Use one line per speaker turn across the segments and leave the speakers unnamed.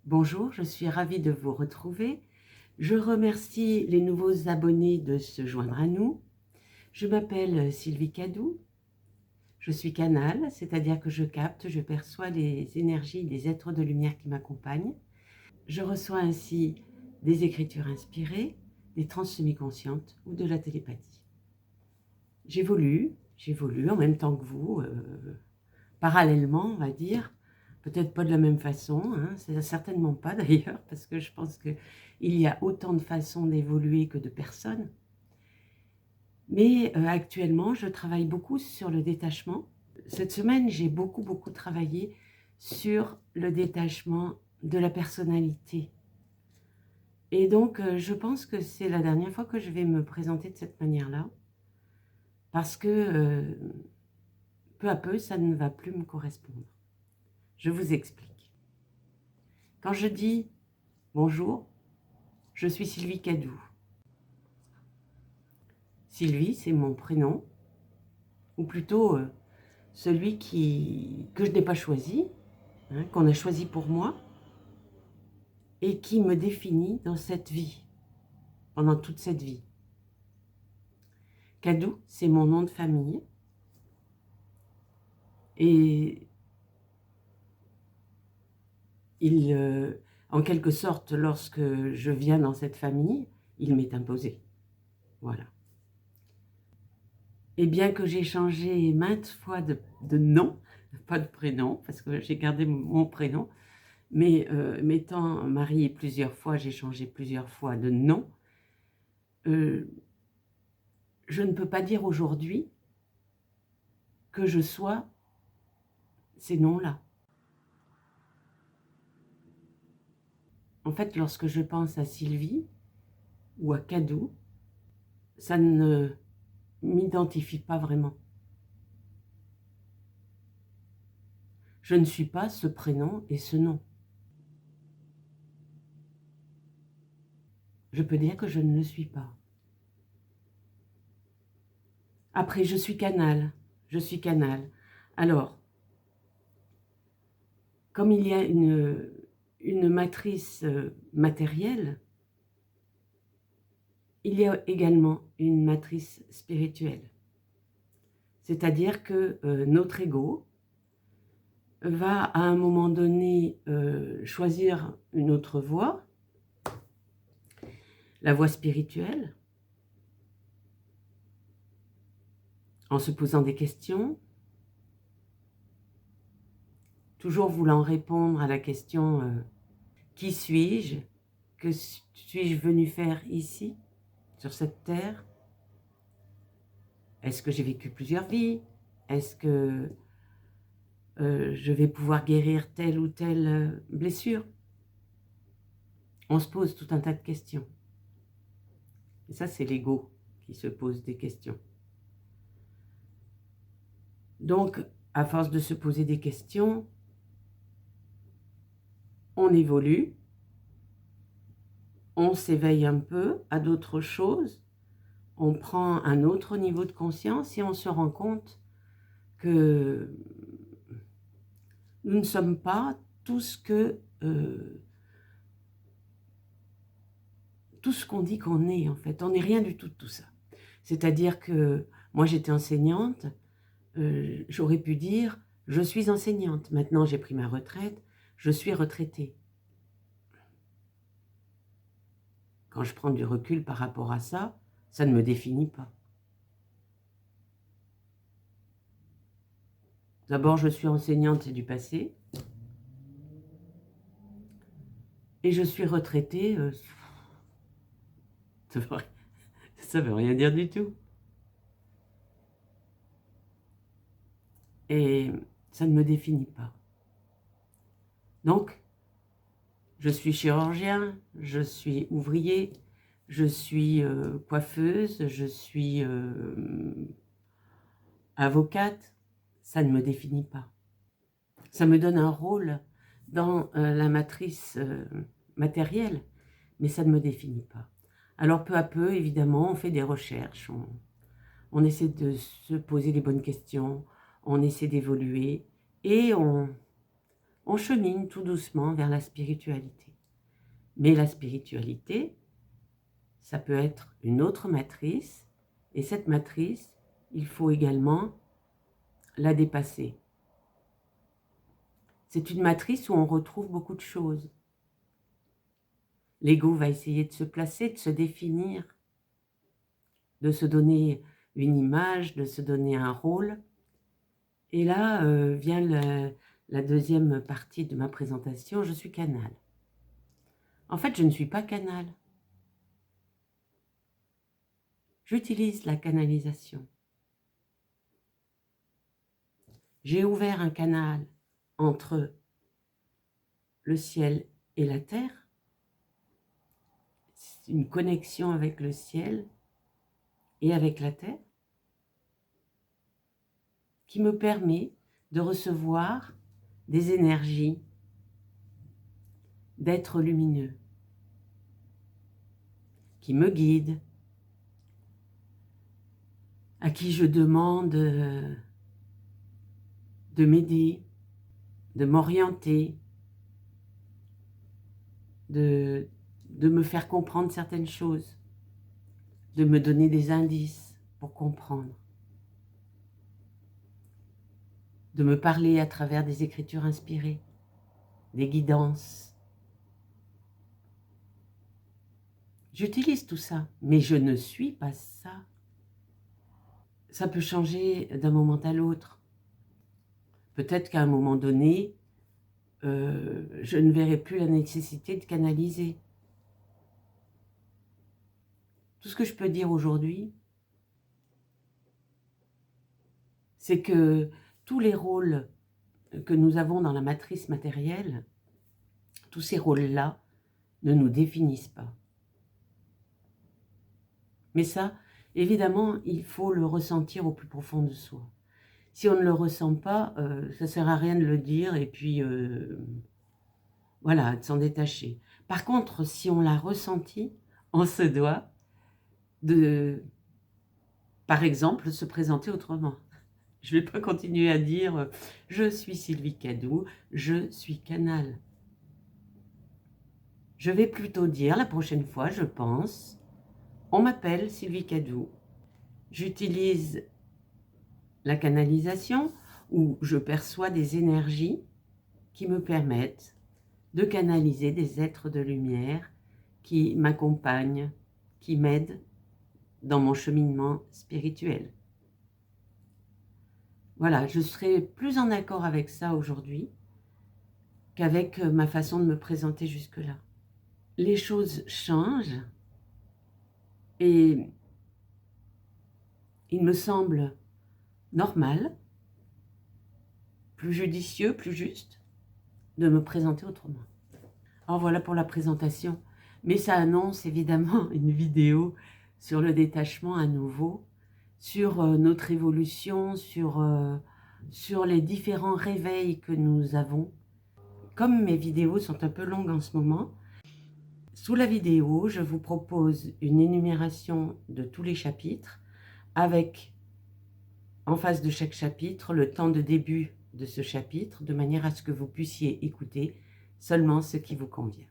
Bonjour, je suis ravie de vous retrouver. Je remercie les nouveaux abonnés de se joindre à nous. Je m'appelle Sylvie Cadou. Je suis canal, c'est-à-dire que je capte, je perçois les énergies des êtres de lumière qui m'accompagnent. Je reçois ainsi des écritures inspirées, des trans semi-conscientes ou de la télépathie. J'évolue en même temps que vous, parallèlement, on va dire. Peut-être pas de la même façon, hein, c'est certainement pas d'ailleurs, parce que je pense qu'il y a autant de façons d'évoluer que de personnes. Mais actuellement, je travaille beaucoup sur le détachement. Cette semaine, j'ai beaucoup travaillé sur le détachement de la personnalité. Et donc, je pense que c'est la dernière fois que je vais me présenter de cette manière-là, parce que peu à peu, ça ne va plus me correspondre. Je vous explique. Quand je dis bonjour, je suis Sylvie Cadou. Sylvie, c'est mon prénom, ou plutôt celui que je n'ai pas choisi, hein, qu'on a choisi pour moi, et qui me définit dans cette vie, pendant toute cette vie. Cadou, c'est mon nom de famille, et en quelque sorte, lorsque je viens dans cette famille, il m'est imposé. Voilà. Et bien que j'ai changé maintes fois de nom, pas de prénom, parce que j'ai gardé mon prénom, mais m'étant mariée plusieurs fois, j'ai changé plusieurs fois de nom, je ne peux pas dire aujourd'hui que je sois ces noms-là. En fait, lorsque je pense à Sylvie ou à Cadou, ça ne m'identifie pas vraiment. Je ne suis pas ce prénom et ce nom. Je peux dire que je ne le suis pas. Après, je suis canal. Je suis canal. Alors, comme il y a une matrice matérielle, il y a également une matrice spirituelle. C'est-à-dire que notre ego va à un moment donné choisir une autre voie, la voie spirituelle, en se posant des questions, toujours voulant répondre à la question qui suis-je? Que suis-je venu faire ici, sur cette terre? Est-ce que j'ai vécu plusieurs vies? Est-ce que je vais pouvoir guérir telle ou telle blessure? On se pose tout un tas de questions. Et ça, c'est l'ego qui se pose des questions. Donc, à force de se poser des questions, on évolue, on s'éveille un peu à d'autres choses, on prend un autre niveau de conscience et on se rend compte que nous ne sommes pas tout ce qu'on dit qu'on est, en fait. On n'est rien du tout de tout ça. C'est-à-dire que moi, j'étais enseignante, j'aurais pu dire « je suis enseignante ». Maintenant, j'ai pris ma retraite, je suis retraitée. Quand je prends du recul par rapport à ça, ça ne me définit pas. D'abord, je suis enseignante, c'est du passé. Et je suis retraitée, ça veut rien dire du tout. Et ça ne me définit pas. Donc, je suis chirurgien, je suis ouvrier, je suis coiffeuse, je suis avocate. Ça ne me définit pas. Ça me donne un rôle dans la matrice matérielle, mais ça ne me définit pas. Alors peu à peu, évidemment, on fait des recherches, on essaie de se poser les bonnes questions, on essaie d'évoluer et on on chemine tout doucement vers la spiritualité. Mais la spiritualité, ça peut être une autre matrice, et cette matrice, il faut également la dépasser. C'est une matrice où on retrouve beaucoup de choses. L'ego va essayer de se placer, de se définir, de se donner une image, de se donner un rôle. Et là vient la deuxième partie de ma présentation, je suis canal. En fait, je ne suis pas canal. J'utilise la canalisation. J'ai ouvert un canal entre le ciel et la terre, une connexion avec le ciel et avec la terre, qui me permet de recevoir des énergies d'êtres lumineux, qui me guident, à qui je demande de m'aider, de m'orienter, de me faire comprendre certaines choses, de me donner des indices pour comprendre, de me parler à travers des écritures inspirées, des guidances. J'utilise tout ça, mais je ne suis pas ça. Ça peut changer d'un moment à l'autre. Peut-être qu'à un moment donné, je ne verrai plus la nécessité de canaliser. Tout ce que je peux dire aujourd'hui, c'est que tous les rôles que nous avons dans la matrice matérielle, tous ces rôles-là ne nous définissent pas. Mais ça, évidemment, il faut le ressentir au plus profond de soi. Si on ne le ressent pas, ça ne sert à rien de le dire et puis voilà, de s'en détacher. Par contre, si on l'a ressenti, on se doit de, par exemple, se présenter autrement. Je ne vais pas continuer à dire « je suis Sylvie Cadou, je suis canal ». Je vais plutôt dire la prochaine fois, je pense, on m'appelle Sylvie Cadou. J'utilise la canalisation où je perçois des énergies qui me permettent de canaliser des êtres de lumière qui m'accompagnent, qui m'aident dans mon cheminement spirituel. Voilà, je serai plus en accord avec ça aujourd'hui qu'avec ma façon de me présenter jusque-là. Les choses changent et il me semble normal, plus judicieux, plus juste, de me présenter autrement. Alors voilà pour la présentation, mais ça annonce évidemment une vidéo sur le détachement à nouveau, sur notre évolution, sur les différents réveils que nous avons. Comme mes vidéos sont un peu longues en ce moment, sous la vidéo, je vous propose une énumération de tous les chapitres avec, en face de chaque chapitre, le temps de début de ce chapitre, de manière à ce que vous puissiez écouter seulement ce qui vous convient.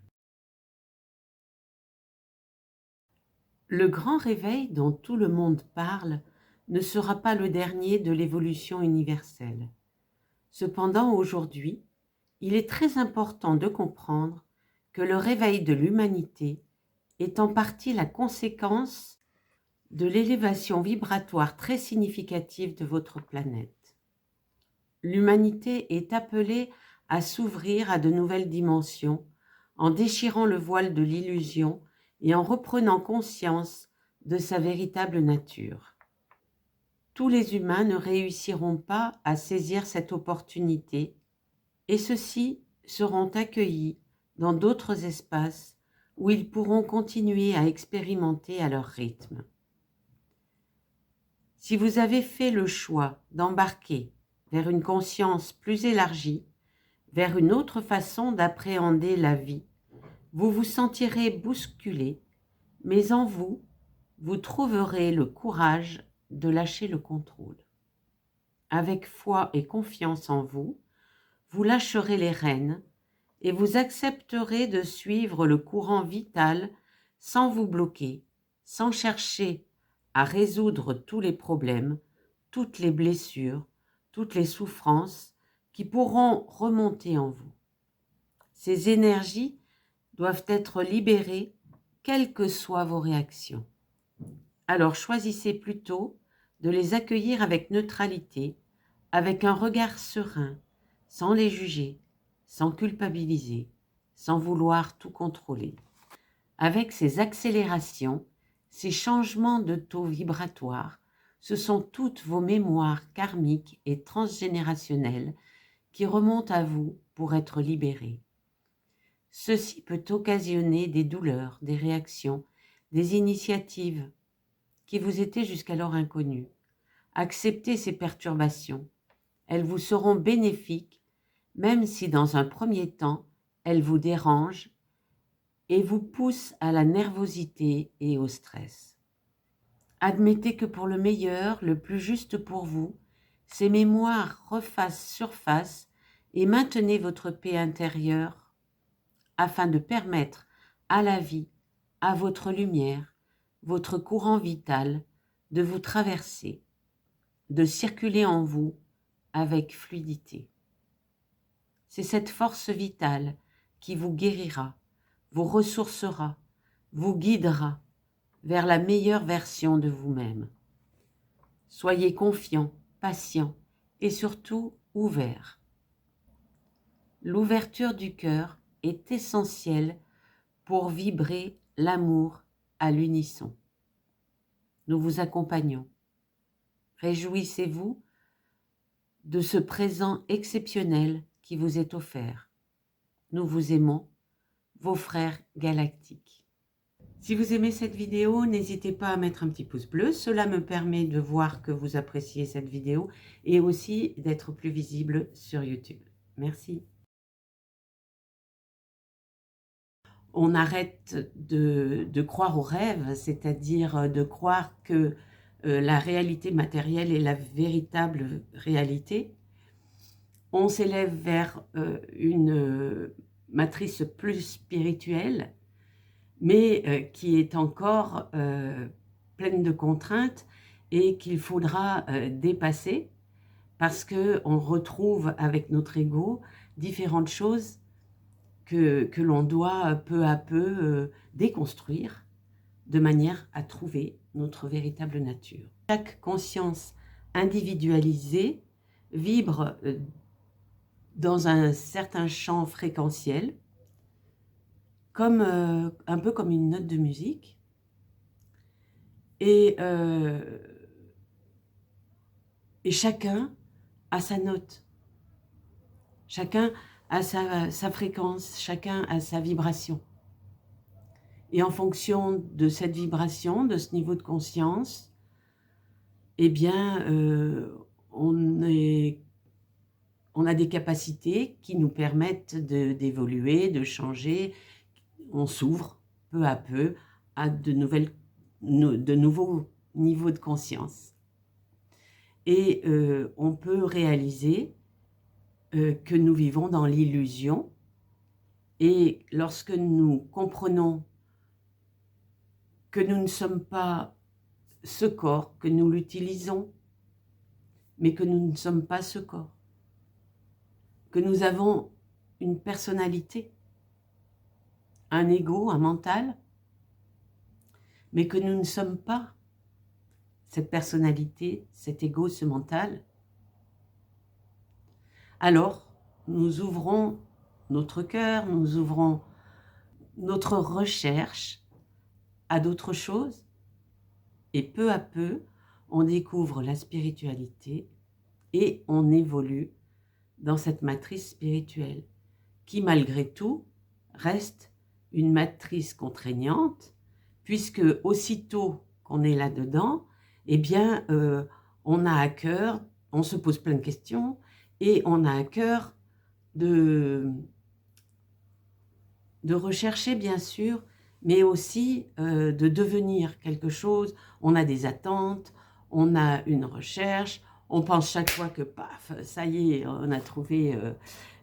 Le grand réveil dont tout le monde parle ne sera pas le dernier de l'évolution universelle. Cependant, aujourd'hui, il est très important de comprendre que le réveil de l'humanité est en partie la conséquence de l'élévation vibratoire très significative de votre planète. L'humanité est appelée à s'ouvrir à de nouvelles dimensions en déchirant le voile de l'illusion et en reprenant conscience de sa véritable nature. Tous les humains ne réussiront pas à saisir cette opportunité et ceux-ci seront accueillis dans d'autres espaces où ils pourront continuer à expérimenter à leur rythme. Si vous avez fait le choix d'embarquer vers une conscience plus élargie, vers une autre façon d'appréhender la vie, vous vous sentirez bousculé, mais en vous, vous trouverez le courage de lâcher le contrôle. Avec foi et confiance en vous, vous lâcherez les rênes et vous accepterez de suivre le courant vital sans vous bloquer, sans chercher à résoudre tous les problèmes, toutes les blessures, toutes les souffrances qui pourront remonter en vous. Ces énergies doivent être libérées, quelles que soient vos réactions. Alors choisissez plutôt de les accueillir avec neutralité, avec un regard serein, sans les juger, sans culpabiliser, sans vouloir tout contrôler. Avec ces accélérations, ces changements de taux vibratoire, ce sont toutes vos mémoires karmiques et transgénérationnelles qui remontent à vous pour être libérées. Ceci peut occasionner des douleurs, des réactions, des initiatives qui vous étaient jusqu'alors inconnues. Acceptez ces perturbations. Elles vous seront bénéfiques, même si dans un premier temps, elles vous dérangent et vous poussent à la nervosité et au stress. Admettez que pour le meilleur, le plus juste pour vous, ces mémoires refassent surface et maintenez votre paix intérieure afin de permettre à la vie, à votre lumière, votre courant vital de vous traverser, de circuler en vous avec fluidité. C'est cette force vitale qui vous guérira, vous ressourcera, vous guidera vers la meilleure version de vous-même. Soyez confiant, patient et surtout ouvert. L'ouverture du cœur est essentielle pour vibrer l'amour à l'unisson. Nous vous accompagnons. Réjouissez-vous de ce présent exceptionnel qui vous est offert. Nous vous aimons, vos frères galactiques. Si vous aimez cette vidéo, n'hésitez pas à mettre un petit pouce bleu. Cela me permet de voir que vous appréciez cette vidéo et aussi d'être plus visible sur YouTube. Merci. On arrête de croire aux rêves, c'est-à-dire de croire que la réalité matérielle est la véritable réalité. On s'élève vers une matrice plus spirituelle, mais qui est encore pleine de contraintes et qu'il faudra dépasser parce qu'on retrouve avec notre ego différentes choses que l'on doit peu à peu déconstruire de manière à trouver notre véritable nature. Chaque conscience individualisée vibre dans un certain champ fréquentiel, comme, un peu comme une note de musique. Et chacun a sa note. Chacun a sa fréquence, chacun a sa vibration. Et en fonction de cette vibration, de ce niveau de conscience, eh bien, on a des capacités qui nous permettent d'évoluer, de changer. On s'ouvre peu à peu à de nouveaux niveaux de conscience. Et on peut réaliser que nous vivons dans l'illusion. Et lorsque nous comprenons que nous ne sommes pas ce corps, que nous l'utilisons, mais que nous ne sommes pas ce corps, que nous avons une personnalité, un ego, un mental, mais que nous ne sommes pas cette personnalité, cet ego, ce mental, alors nous ouvrons notre cœur, nous ouvrons notre recherche à d'autres choses et peu à peu, on découvre la spiritualité et on évolue dans cette matrice spirituelle qui, malgré tout, reste une matrice contraignante puisque aussitôt qu'on est là-dedans, eh bien, on a à cœur, on se pose plein de questions et on a à cœur de rechercher, bien sûr, mais aussi de devenir quelque chose. On a des attentes, on a une recherche, on pense chaque fois que, paf, ça y est, on a trouvé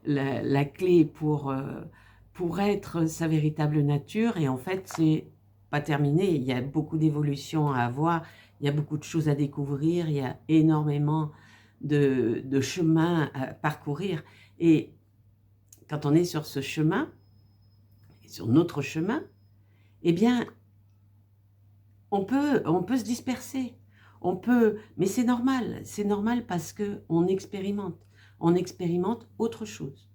la clé pour être sa véritable nature. Et en fait, c'est pas terminé. Il y a beaucoup d'évolutions à avoir, il y a beaucoup de choses à découvrir, il y a énormément de chemins à parcourir. Et quand on est sur ce chemin, sur notre chemin, eh bien, on peut se disperser. Mais c'est normal parce qu'on on expérimente autre chose.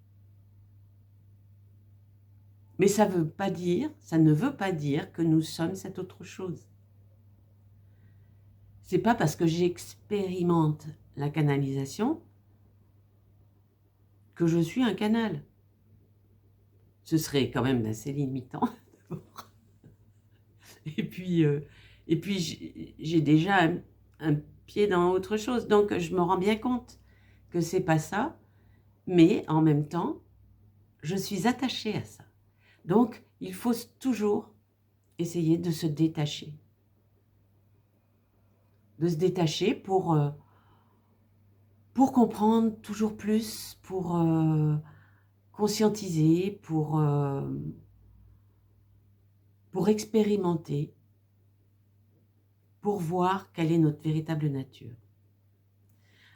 Mais ça ne veut pas dire que nous sommes cette autre chose. C'est pas parce que j'expérimente la canalisation que je suis un canal. Ce serait quand même assez limitant. Et puis, j'ai déjà un pied dans autre chose. Donc, je me rends bien compte que c'est pas ça. Mais en même temps, je suis attachée à ça. Donc, il faut toujours essayer de se détacher. De se détacher pour comprendre toujours plus, pour conscientiser, pour expérimenter, pour voir quelle est notre véritable nature.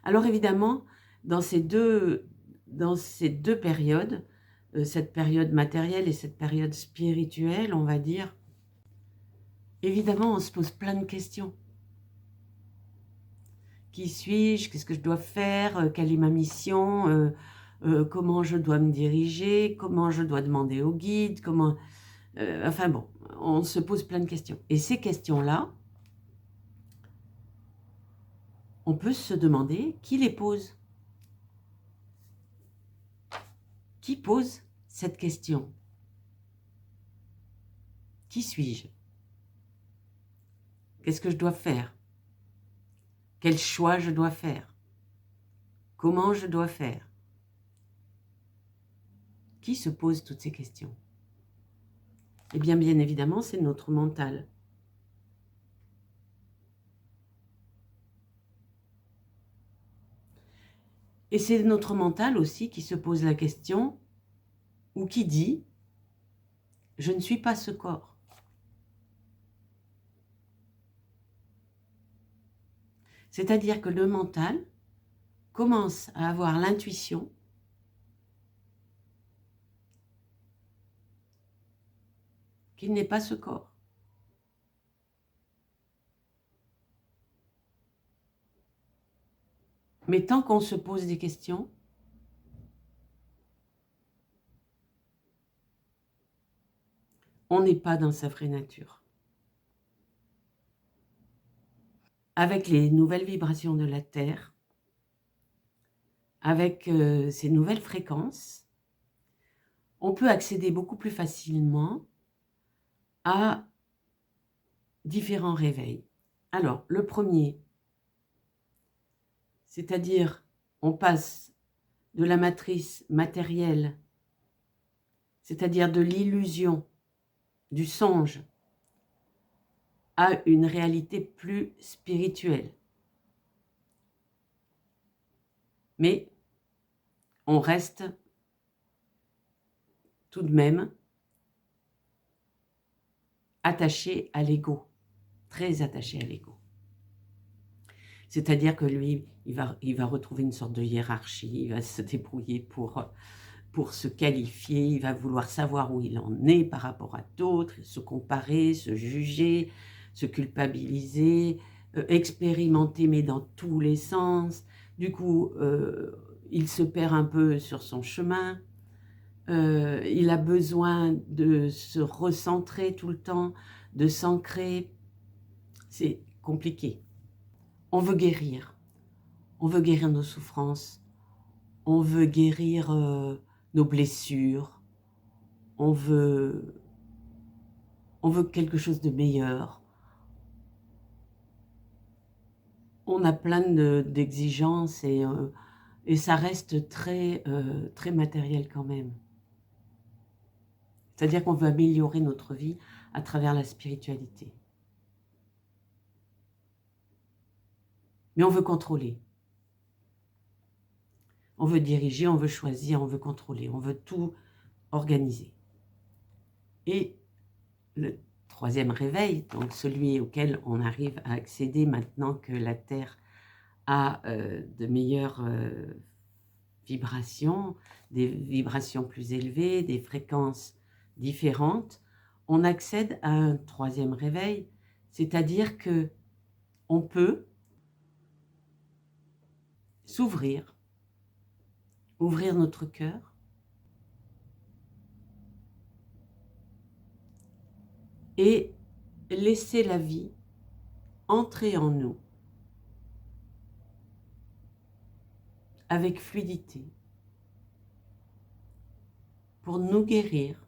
Alors évidemment, dans ces deux périodes, cette période matérielle et cette période spirituelle, on va dire, évidemment, on se pose plein de questions. Qui suis-je? Qu'est-ce que je dois faire? Quelle est ma mission? Comment je dois me diriger? Comment je dois demander au guide? Enfin bon, on se pose plein de questions. Et ces questions-là, on peut se demander qui les pose. Qui pose cette question? Qui suis-je? Qu'est-ce que je dois faire? Quel choix je dois faire? Comment je dois faire? Qui se pose toutes ces questions? Eh bien, bien évidemment, c'est notre mental. Et c'est notre mental aussi qui se pose la question, ou qui dit « je ne suis pas ce corps ». C'est-à-dire que le mental commence à avoir l'intuition qu'il n'est pas ce corps. Mais tant qu'on se pose des questions, on n'est pas dans sa vraie nature. Avec les nouvelles vibrations de la Terre, avec ces nouvelles fréquences, on peut accéder beaucoup plus facilement à différents réveils. Alors, le premier, c'est-à-dire on passe de la matrice matérielle, c'est-à-dire de l'illusion, du songe, à une réalité plus spirituelle. Mais on reste tout de même attaché à l'ego, très attaché à l'ego. C'est-à-dire que lui, il va retrouver une sorte de hiérarchie, il va se débrouiller pour se qualifier, il va vouloir savoir où il en est par rapport à d'autres, se comparer, se juger, se culpabiliser, expérimenter, mais dans tous les sens. Du coup, il se perd un peu sur son chemin. Il a besoin de se recentrer tout le temps, de s'ancrer. C'est compliqué. On veut guérir nos souffrances, on veut guérir nos blessures, on veut quelque chose de meilleur. On a plein d'exigences et ça reste très matériel quand même. C'est-à-dire qu'on veut améliorer notre vie à travers la spiritualité. Mais on veut contrôler. On veut diriger, on veut choisir, on veut contrôler, on veut tout organiser. Et le troisième réveil, donc celui auquel on arrive à accéder maintenant que la Terre a de meilleures vibrations, des vibrations plus élevées, des fréquences différentes, on accède à un troisième réveil, c'est-à-dire que on peut s'ouvrir, ouvrir notre cœur et laisser la vie entrer en nous avec fluidité pour nous guérir,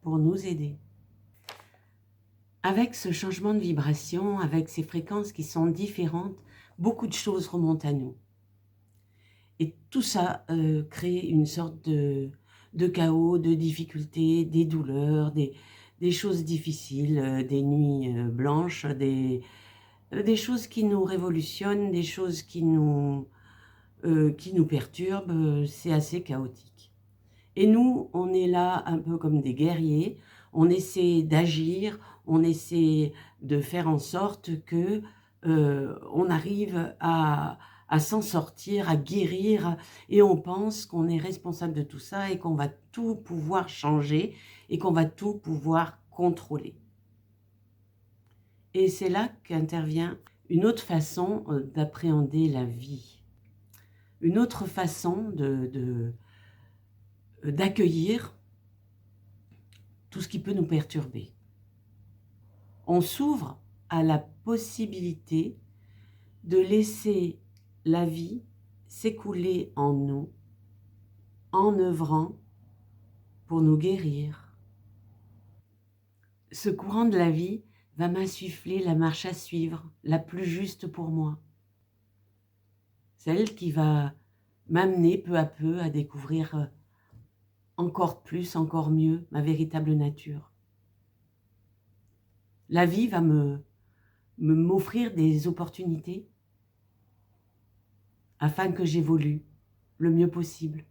pour nous aider. Avec ce changement de vibration, avec ces fréquences qui sont différentes, beaucoup de choses remontent à nous. Et tout ça crée une sorte de chaos, de difficultés, des douleurs, des choses difficiles, des nuits blanches, des choses qui nous révolutionnent, des choses qui nous perturbent. C'est assez chaotique. Et nous, on est là un peu comme des guerriers, on essaie d'agir, on essaie de faire en sorte que on arrive à s'en sortir, à guérir, et on pense qu'on est responsable de tout ça et qu'on va tout pouvoir changer et qu'on va tout pouvoir contrôler. Et c'est là qu'intervient une autre façon d'appréhender la vie, une autre façon d'accueillir tout ce qui peut nous perturber. On s'ouvre à la possibilité de laisser la vie s'écouler en nous, en œuvrant pour nous guérir. Ce courant de la vie va m'insuffler la marche à suivre, la plus juste pour moi. Celle qui va m'amener peu à peu à découvrir encore plus, encore mieux ma véritable nature. La vie va m'offrir des opportunités afin que j'évolue le mieux possible,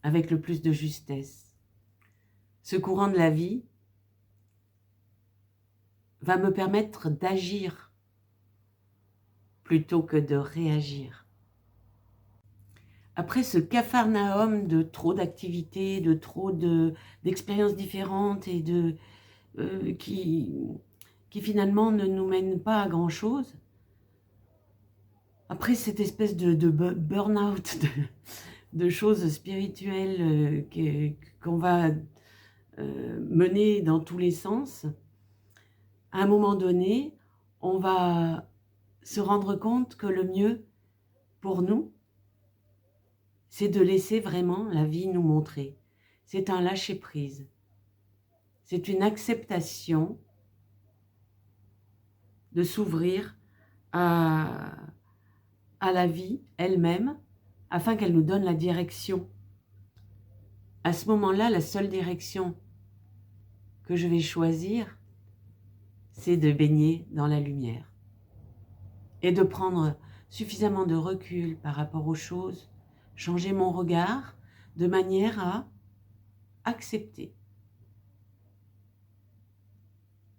avec le plus de justesse. Ce courant de la vie va me permettre d'agir plutôt que de réagir. Après ce capharnaüm de trop d'activités, de trop d'expériences différentes et qui finalement ne nous mènent pas à grand-chose, après cette espèce de burn-out, de choses spirituelles qu'on va mener dans tous les sens, à un moment donné, on va se rendre compte que le mieux pour nous, c'est de laisser vraiment la vie nous montrer. C'est un lâcher-prise. C'est une acceptation de s'ouvrir à la vie elle-même afin qu'elle nous donne la direction. À ce moment-là, la seule direction que je vais choisir, c'est de baigner dans la lumière et de prendre suffisamment de recul par rapport aux choses, changer mon regard de manière à accepter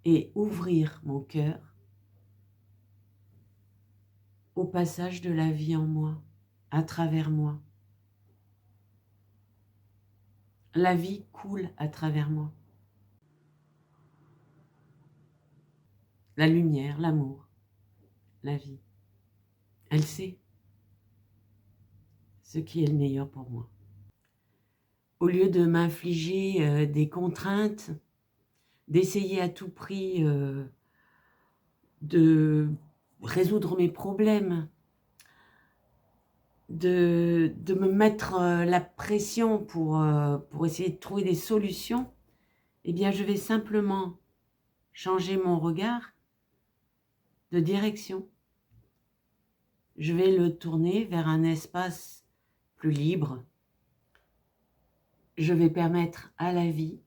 et ouvrir mon cœur au passage de la vie en moi, à travers moi. La vie coule à travers moi. La lumière, l'amour, la vie. Elle sait ce qui est le meilleur pour moi. Au lieu de m'infliger des contraintes, d'essayer à tout prix de résoudre mes problèmes, de me mettre la pression pour essayer de trouver des solutions, eh bien je vais simplement changer mon regard de direction. Je vais le tourner vers un espace plus libre. Je vais permettre à la vie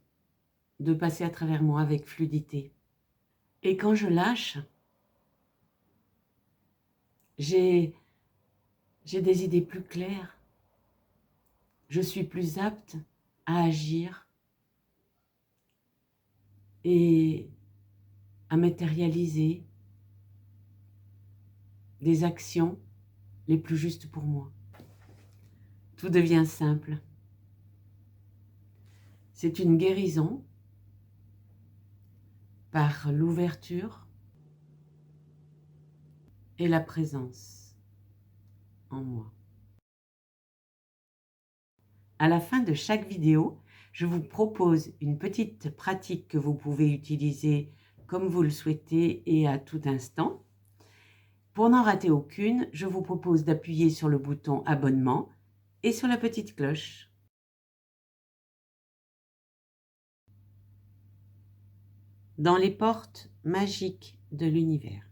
de passer à travers moi avec fluidité. Et quand je lâche, j'ai des idées plus claires. Je suis plus apte à agir et à matérialiser des actions les plus justes pour moi. Tout devient simple. C'est une guérison par l'ouverture et la présence en moi. À la fin de chaque vidéo, je vous propose une petite pratique que vous pouvez utiliser comme vous le souhaitez et à tout instant. Pour n'en rater aucune, je vous propose d'appuyer sur le bouton abonnement et sur la petite cloche. Dans les portes magiques de l'univers.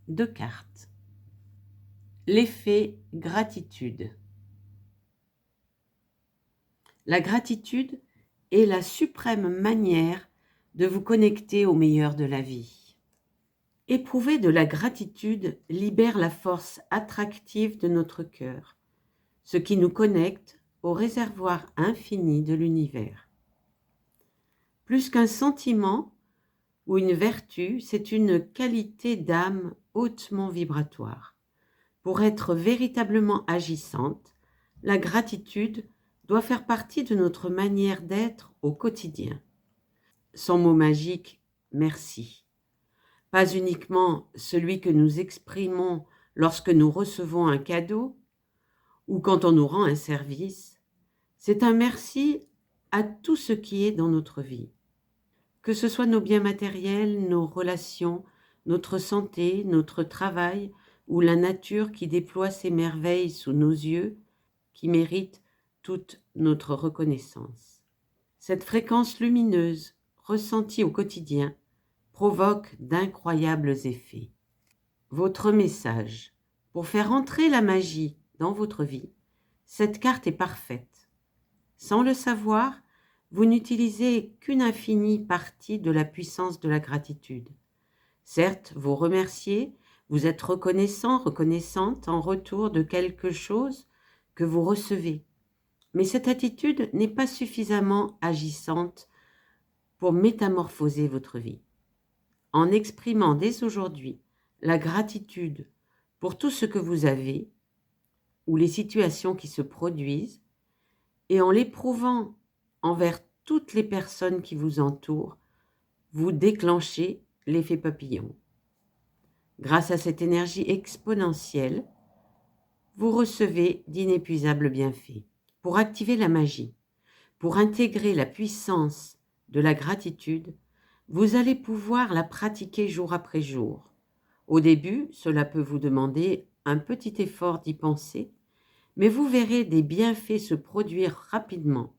2 cartes. L'effet gratitude. La gratitude est la suprême manière de vous connecter au meilleur de la vie. Éprouver de la gratitude libère la force attractive de notre cœur, ce qui nous connecte au réservoir infini de l'univers. Plus qu'un sentiment ou une vertu, c'est une qualité d'âme hautement vibratoire. Pour être véritablement agissante, la gratitude doit faire partie de notre manière d'être au quotidien. Son mot magique, merci. Pas uniquement celui que nous exprimons lorsque nous recevons un cadeau ou quand on nous rend un service, c'est un merci à tout ce qui est dans notre vie. Que ce soit nos biens matériels, nos relations, notre santé, notre travail ou la nature qui déploie ses merveilles sous nos yeux, qui mérite toute notre reconnaissance. Cette fréquence lumineuse, ressentie au quotidien, provoque d'incroyables effets. Votre message. Pour faire entrer la magie dans votre vie, cette carte est parfaite. Sans le savoir, vous n'utilisez qu'une infinie partie de la puissance de la gratitude. Certes, vous remerciez, vous êtes reconnaissant, reconnaissante en retour de quelque chose que vous recevez. Mais cette attitude n'est pas suffisamment agissante pour métamorphoser votre vie. En exprimant dès aujourd'hui la gratitude pour tout ce que vous avez ou les situations qui se produisent et en l'éprouvant envers toutes les personnes qui vous entourent, vous déclenchez l'effet papillon. Grâce à cette énergie exponentielle, vous recevez d'inépuisables bienfaits. Pour activer la magie, pour intégrer la puissance de la gratitude, vous allez pouvoir la pratiquer jour après jour. Au début, cela peut vous demander un petit effort d'y penser, mais vous verrez des bienfaits se produire rapidement.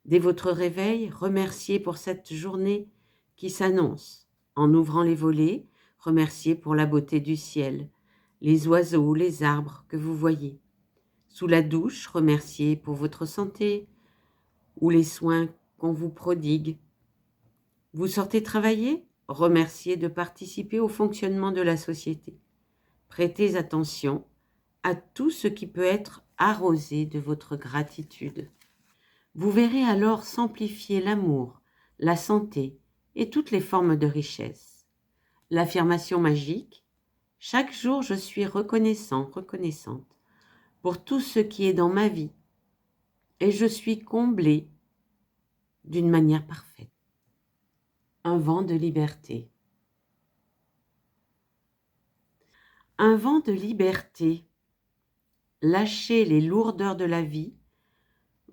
Dès votre réveil, remerciez pour cette journée qui s'annonce. En ouvrant les volets, remerciez pour la beauté du ciel, les oiseaux, les arbres que vous voyez. Sous la douche, remerciez pour votre santé ou les soins qu'on vous prodigue. Vous sortez travailler? Remerciez de participer au fonctionnement de la société. Prêtez attention à tout ce qui peut être arrosé de votre gratitude. Vous verrez alors s'amplifier l'amour, la santé et toutes les formes de richesse. L'affirmation magique, chaque jour je suis reconnaissant, reconnaissante pour tout ce qui est dans ma vie et je suis comblé d'une manière parfaite. Un vent de liberté. Un vent de liberté, lâchez les lourdeurs de la vie,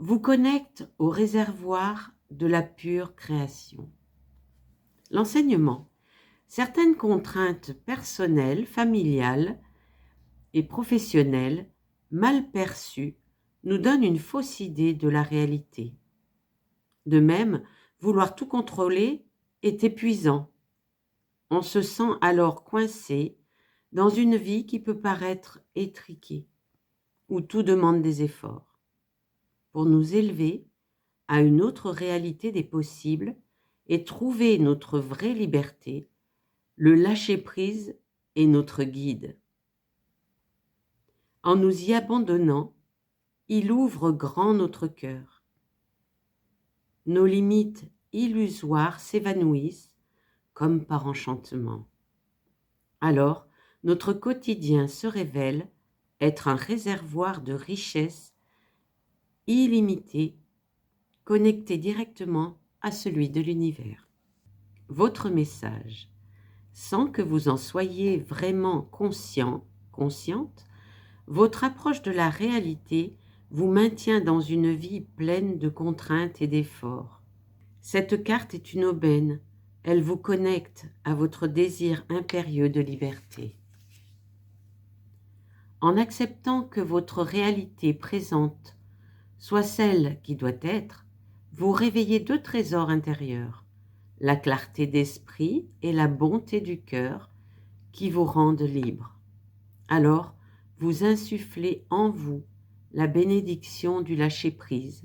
vous connecte au réservoir de la pure création. L'enseignement. Certaines contraintes personnelles, familiales et professionnelles mal perçues nous donnent une fausse idée de la réalité. De même, vouloir tout contrôler est épuisant. On se sent alors coincé dans une vie qui peut paraître étriquée, où tout demande des efforts. Pour nous élever à une autre réalité des possibles et trouver notre vraie liberté, le lâcher-prise est notre guide. En nous y abandonnant, il ouvre grand notre cœur. Nos limites illusoires s'évanouissent comme par enchantement. Alors, notre quotidien se révèle être un réservoir de richesses illimitées, connecté directement à celui de l'univers. Votre message, sans que vous en soyez vraiment conscient, consciente, votre approche de la réalité vous maintient dans une vie pleine de contraintes et d'efforts. Cette carte est une aubaine, elle vous connecte à votre désir impérieux de liberté. En acceptant que votre réalité présente soit celle qui doit être, vous réveillez deux trésors intérieurs, la clarté d'esprit et la bonté du cœur qui vous rendent libre. Alors, vous insufflez en vous la bénédiction du lâcher-prise,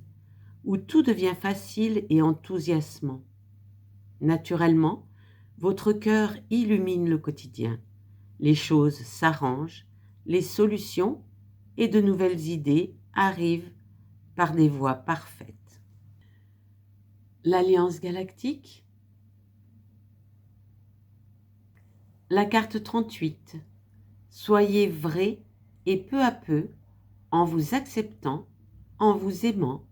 où tout devient facile et enthousiasmant. Naturellement, votre cœur illumine le quotidien. Les choses s'arrangent, les solutions et de nouvelles idées arrivent par des voies parfaites. L'Alliance galactique. La carte 38. Soyez vrai et peu à peu, en vous acceptant, en vous aimant,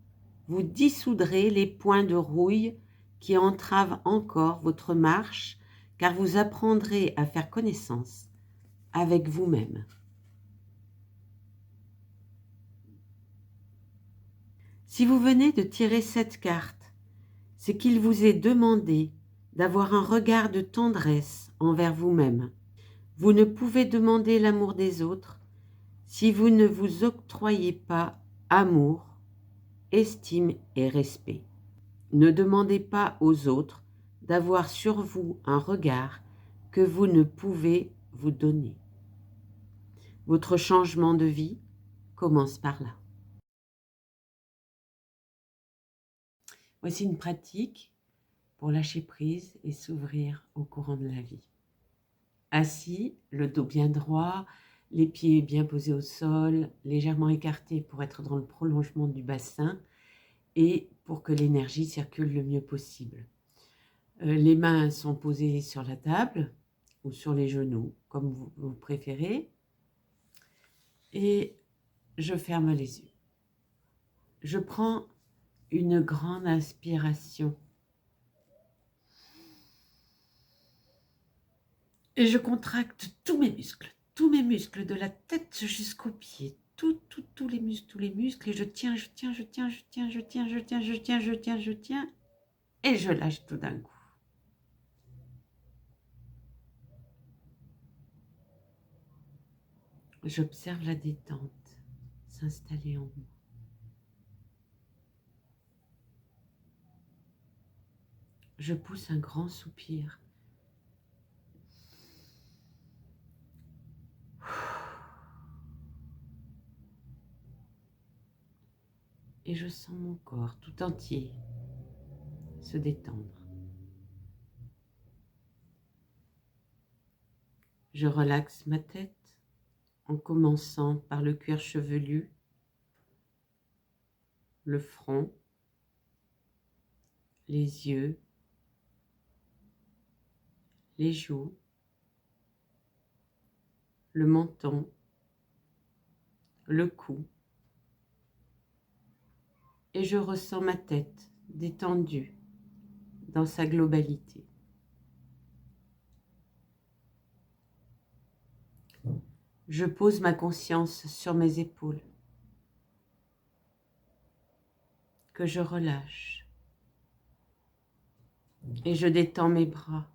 vous dissoudrez les points de rouille qui entravent encore votre marche, car vous apprendrez à faire connaissance avec vous-même. Si vous venez de tirer cette carte, c'est qu'il vous est demandé d'avoir un regard de tendresse envers vous-même. Vous ne pouvez demander l'amour des autres si vous ne vous octroyez pas amour, estime et respect. Ne demandez pas aux autres d'avoir sur vous un regard que vous ne pouvez vous donner. Votre changement de vie commence par là. Voici une pratique pour lâcher prise et s'ouvrir au courant de la vie. Assis, le dos bien droit, les pieds bien posés au sol, légèrement écartés pour être dans le prolongement du bassin et pour que l'énergie circule le mieux possible. Les mains sont posées sur la table ou sur les genoux, comme vous préférez. Et je ferme les yeux. Je prends une grande inspiration. Et je contracte tous mes muscles de la tête jusqu'aux pieds, tous les muscles, et je tiens, et je lâche tout d'un coup. J'observe la détente s'installer en moi. Je pousse un grand soupir. Et je sens mon corps tout entier se détendre. Je relaxe ma tête en commençant par le cuir chevelu, le front, les yeux, les joues, le menton, le cou. Et je ressens ma tête détendue dans sa globalité. Je pose ma conscience sur mes épaules, que je relâche. Et je détends mes bras,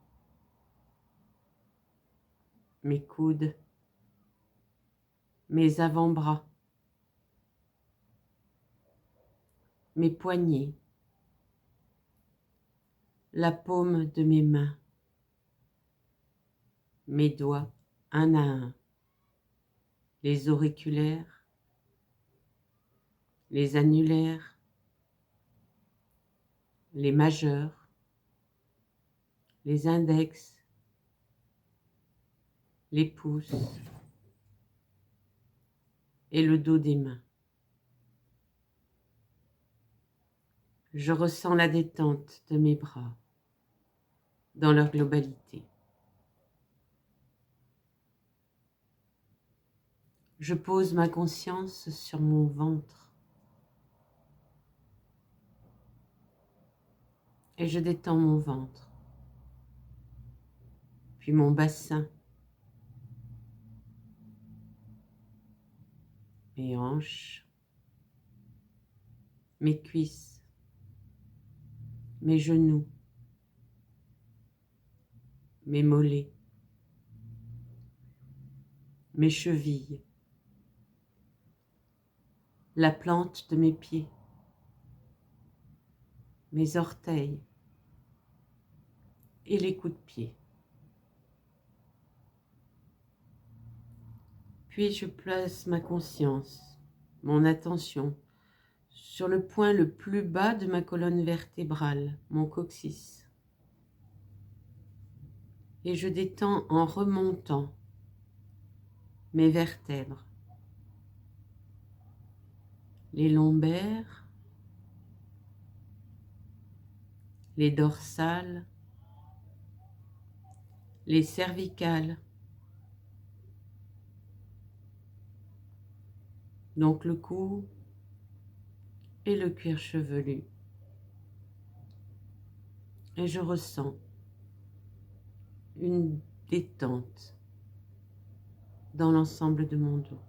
mes coudes, mes avant-bras, mes poignets, la paume de mes mains, mes doigts un à un, les auriculaires, les annulaires, les majeurs, les index, les pouces et le dos des mains. Je ressens la détente de mes bras dans leur globalité. Je pose ma conscience sur mon ventre et je détends mon ventre, puis mon bassin, mes hanches, mes cuisses, mes genoux, mes mollets, mes chevilles, la plante de mes pieds, mes orteils et les coups de pied. Puis je place ma conscience, mon attention, sur le point le plus bas de ma colonne vertébrale, mon coccyx. Et je détends en remontant mes vertèbres, les lombaires, les dorsales, les cervicales, donc le cou et le cuir chevelu. Et je ressens une détente dans l'ensemble de mon dos.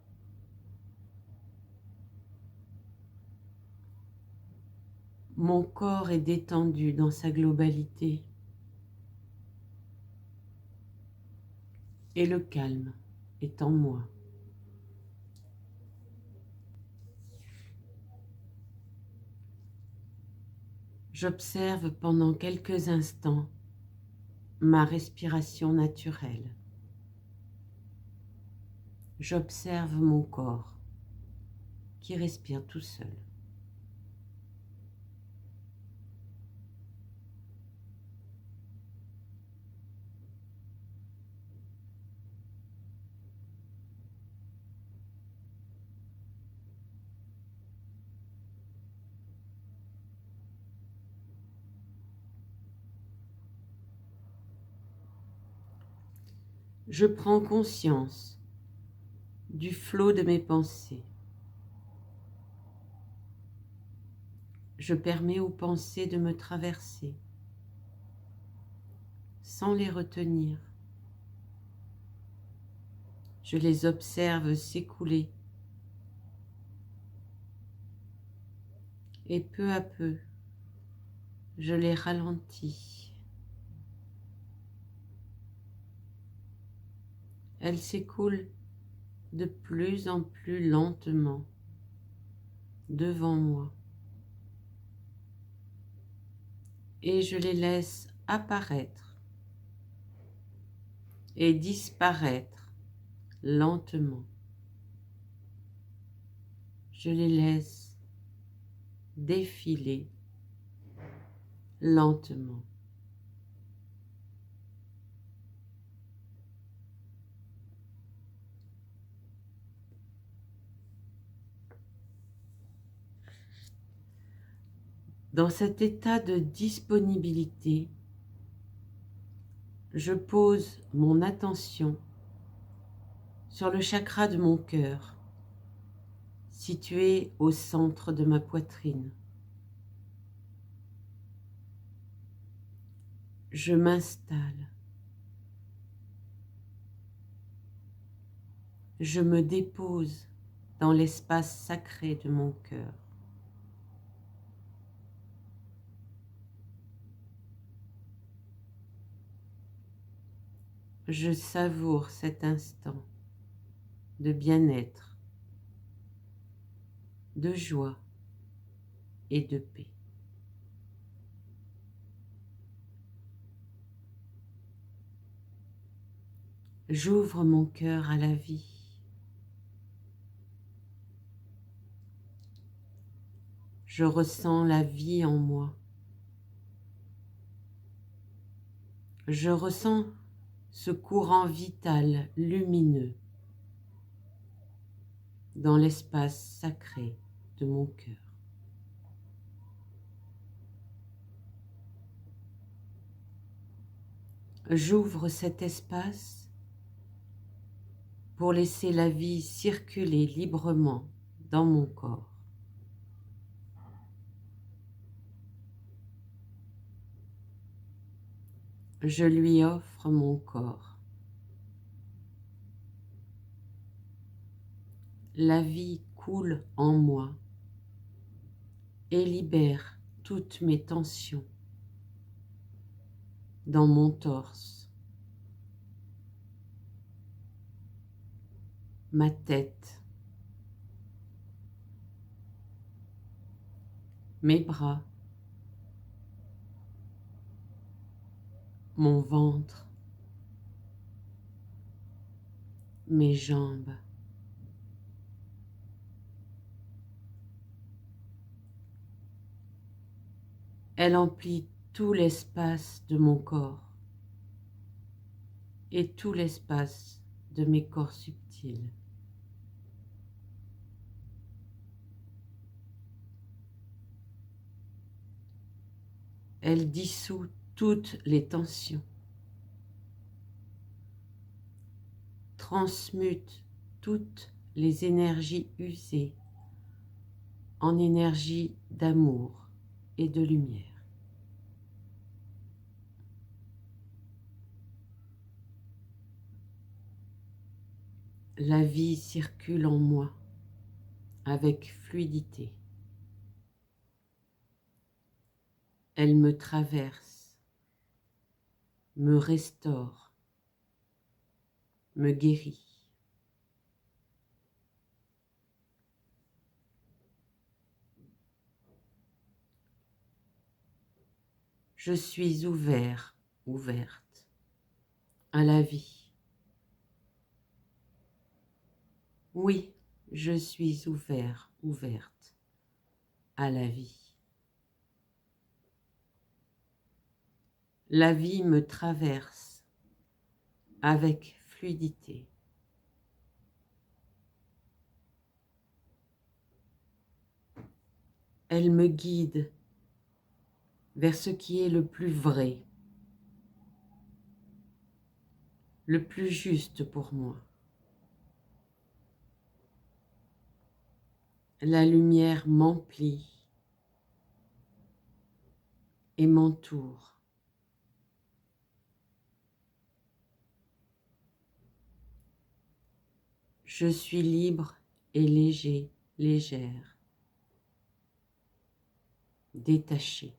Mon corps est détendu dans sa globalité et le calme est en moi. J'observe pendant quelques instants ma respiration naturelle. J'observe mon corps qui respire tout seul. Je prends conscience du flot de mes pensées. Je permets aux pensées de me traverser sans les retenir. Je les observe s'écouler et peu à peu, je les ralentis. Elles s'écoulent de plus en plus lentement devant moi et je les laisse apparaître et disparaître lentement. Je les laisse défiler lentement. Dans cet état de disponibilité, je pose mon attention sur le chakra de mon cœur, situé au centre de ma poitrine. Je m'installe. Je me dépose dans l'espace sacré de mon cœur. Je savoure cet instant de bien-être, de joie et de paix. J'ouvre mon cœur à la vie. Je ressens la vie en moi. Je ressens ce courant vital lumineux dans l'espace sacré de mon cœur. J'ouvre cet espace pour laisser la vie circuler librement dans mon corps. Je lui offre mon corps. La vie coule en moi et libère toutes mes tensions dans mon torse, ma tête, mes bras, mon ventre, mes jambes. Elle emplit tout l'espace de mon corps et tout l'espace de mes corps subtils. Elle dissout toutes les tensions, transmute toutes les énergies usées en énergie d'amour et de lumière. La vie circule en moi avec fluidité. Elle me traverse, me restaure, me guérit. Je suis ouvert, ouverte à la vie. Oui, je suis ouvert, ouverte à la vie. La vie me traverse avec fluidité. Elle me guide vers ce qui est le plus vrai, le plus juste pour moi. La lumière m'emplit et m'entoure. Je suis libre et léger, légère, détachée.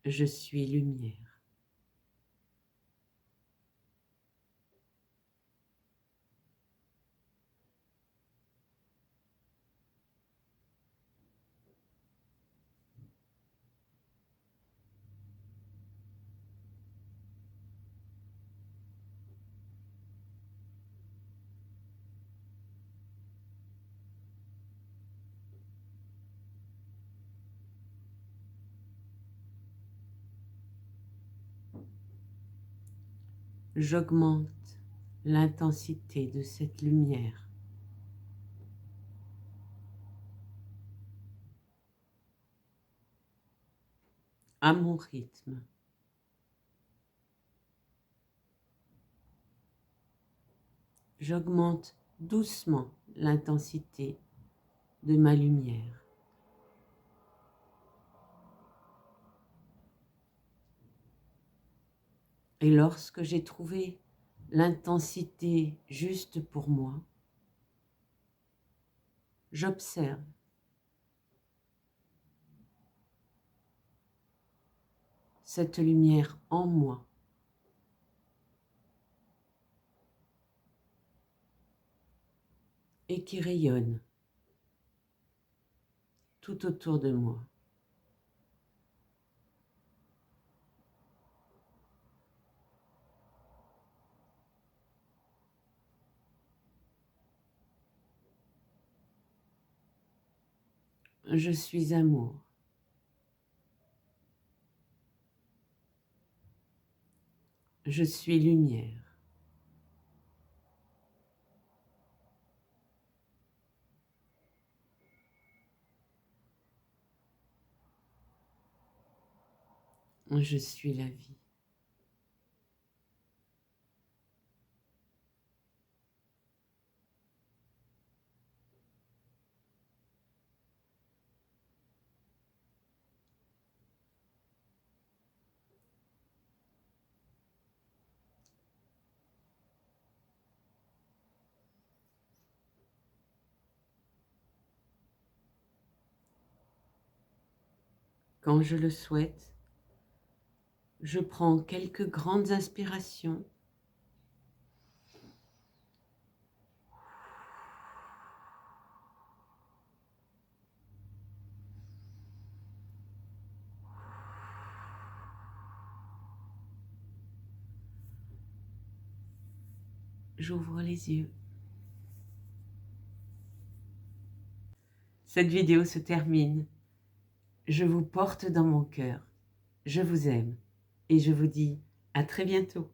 Je suis lumière. J'augmente l'intensité de cette lumière. À mon rythme. J'augmente doucement l'intensité de ma lumière. Et lorsque j'ai trouvé l'intensité juste pour moi, j'observe cette lumière en moi et qui rayonne tout autour de moi. Je suis amour. Je suis lumière. Je suis la vie. Quand je le souhaite, je prends quelques grandes inspirations. J'ouvre les yeux. Cette vidéo se termine. Je vous porte dans mon cœur. Je vous aime et je vous dis à très bientôt.